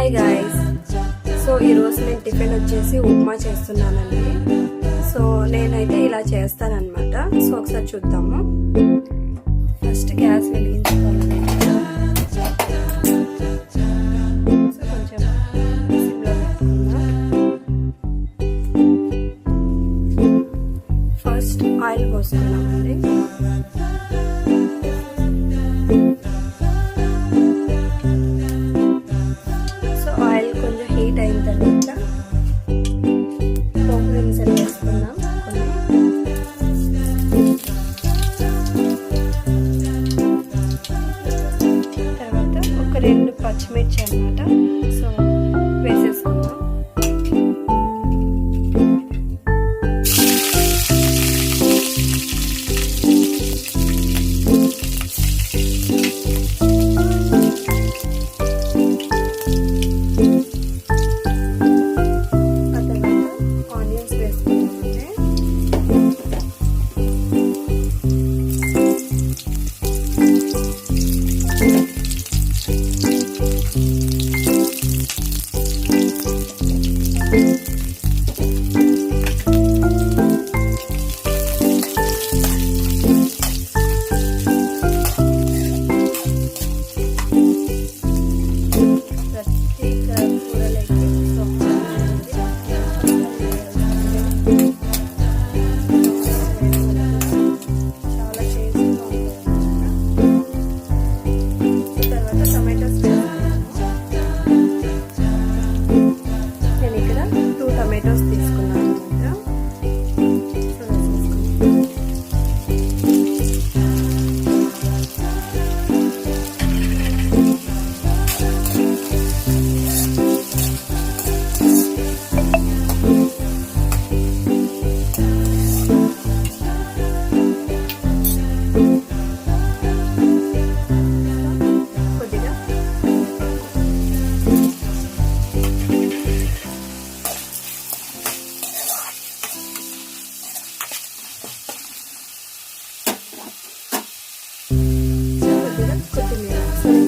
Hi guys. So ఈరోజు నేను tiffin వచ్చేసి ఉప్మా చేస్తున్నానండి. సో నేనైతే ఇలా చేస్తానన్నమాట. సో ఒకసారి చూద్దాము. First gas వెలిగించుకోవాలి. సో కొంచెం సిమ్లో పెట్టుకుందాం. ఫస్ట్ ఆయిల్ పోసుకున్నామండి. రెండు పచ్చిమిర్చి అన్నమాట. సో వేసేసుకుందాం. ఆ తర్వాత ఆనియన్స్ వేసుకుందామండి.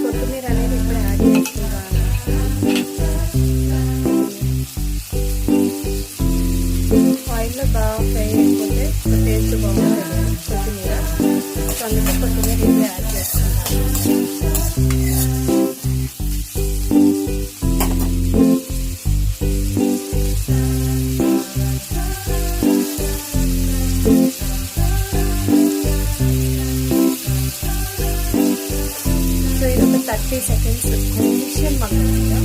కొత్తిమీర అనేది ఇప్పుడు యాడ్ చేసుకుంటాను. ఆయిల్లో బాగా ఫ్రై అయిపోతే టేస్ట్ బాగుంటుంది కొత్తిమీర. సో అందుకే కొత్తిమీర ఇప్పుడు యాడ్ చేసుకుంటాను. సో ఇది ఒక 30 seconds కొంచెం మగ్గనిద్దాం.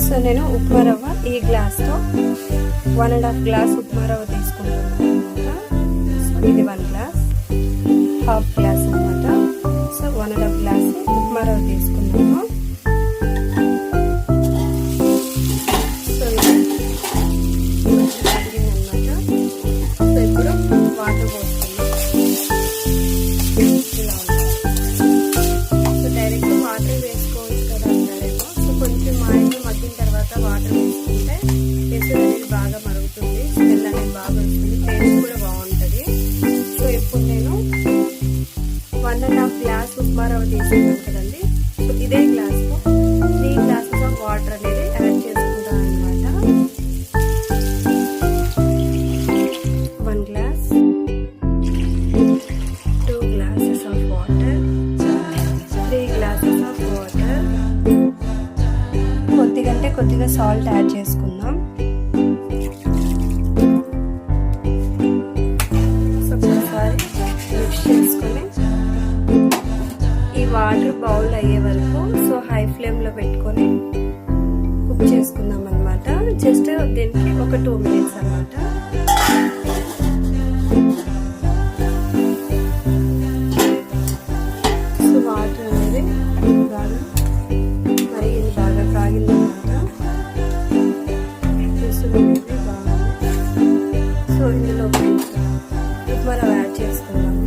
సో నేను ఉప్మా రవ్వ ఈ గ్లాస్తో 1.5 గ్లాస్ ఉప్మా రవ్వ తీసుకుంటున్నాను అనమాట. సో ఇది 1 గ్లాస్, హాఫ్ గ్లాస్ అనమాట. సో 1.5 గ్లాస్ ఉప్మా రవ్వ తీసుకున్నాను. సో ఇది అనమాట. సో ఇప్పుడు వాటర్ పోసుకున్నాం. ఇలా డైరెక్ట్ వాటర్ వేసుకోవచ్చు కదా అంటారేమో. సో కొంచెం ఆయిల్ మగ్గిన తర్వాత వాటర్ వేసుకుంటే ఎసురు అనేది బాగా మరుగుతుంది, స్మెల్ అనేది బాగా వస్తుంది, టేస్ట్ కూడా బాగుంటుంది. సో ఇప్పుడు నేను 1.5 గ్లాస్ ఉప్మా రవ్వ తీసుకున్నాను కదండి. సో ఇదే గ్లాస్తో 3 గ్లాసెస్ ఆఫ్ వాటర్ అనేది యాడ్ చేసుకుంటాను అనమాట. 1 glass, 2 glasses of water, 3 glasses of water. కొద్దిగా సాల్ట్ యాడ్ చేసుకుందాం. సో ఒకసారి మిక్స్ చేసుకొని ఈ వాటర్ బౌల్ అయ్యే వరకు సో హై ఫ్లేమ్లో పెట్టుకొని కుక్ చేసుకుందాం అనమాట. జస్ట్ దీనికి ఒక 2 minutes అనమాట. సో వాటర్ అనేది బాగా మరిగింది, బాగా కాగిందనమాట. సో ఇందులోకి ఉప్మా రవ్వ యాడ్ చేసుకున్నాము.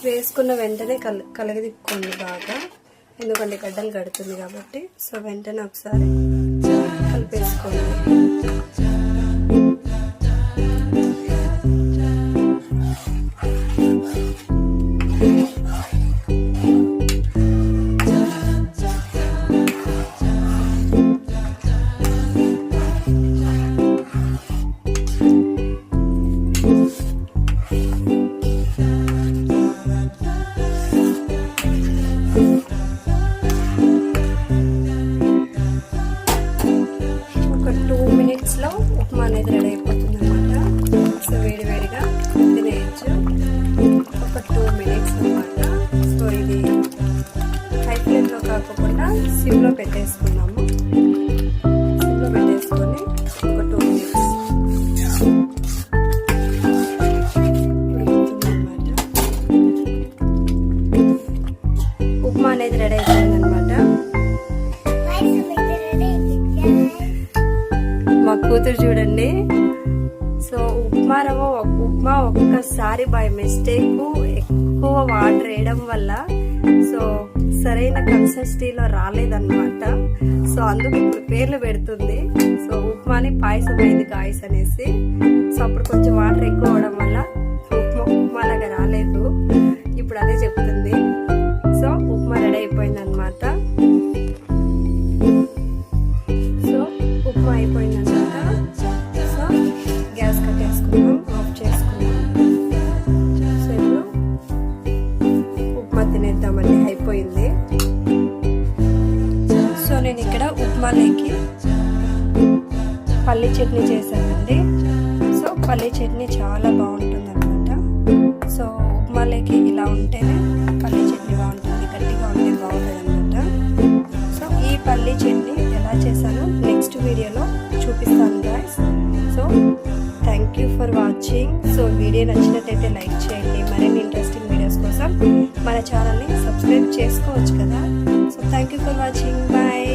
వేసుకున్న వెంటనే కలగదిప్పుకోండి బాగా, ఎందుకంటే గడ్డలు కడుతుంది కాబట్టి. సో వెంటనే ఒకసారి కలిపేసుకోండి. చూడండి. సో ఉప్మా ఒక్కసారి బై మిస్టేక్ ఎక్కువ వాటర్ వేయడం వల్ల సో సరైన కన్సిస్టెన్సీలో రాలేదన్నమాట. సో అందుకు ఇప్పుడు పేర్లు పెడుతుంది. సో ఉప్మాని పాయసం అయింది గాయస్ అనేసి. సో అప్పుడు కొంచెం వాటర్ ఎక్కువ అవడం వల్ల ఉప్మా లాగా రాలేదు. ఇప్పుడు అదే చెప్తుంది. సో ఉప్మా రెడీ అయిపోయింది అనమాట. సో ఉప్మా అయిపోయింది అనమాట. సో గ్యాస్ కట్టేసుకున్నాం, ఆఫ్ చేసుకున్నాం. సో ఇప్పుడు ఉప్మా తినేద్దామండి, అయిపోయింది. సో నేను ఇక్కడ ఉప్మాలోకి పల్లి చట్నీ చేశానండి. సో పల్లి చట్నీ చాలా బాగుంటుంది అనమాట. సో ఉప్మాలోకి ఇలా ఉంటేనే పల్లి చట్నీ బాగుంటుంది, గట్టిగా ఉంటే బాగుంటుంది అనమాట. సో ఈ పల్లి చట్నీ ఎలా చేశానో నెక్స్ట్ వీడియోలో చూపిస్తాను guys. So thank you for watching. So video నచ్చినట్టయితే లైక్ చేయండి. మరిన్ని ఇంట్రెస్టింగ్ వీడియోస్ కోసం మన ఛానల్ని సబ్స్క్రైబ్ చేసుకోవచ్చు కదా. So thank you for watching. Bye.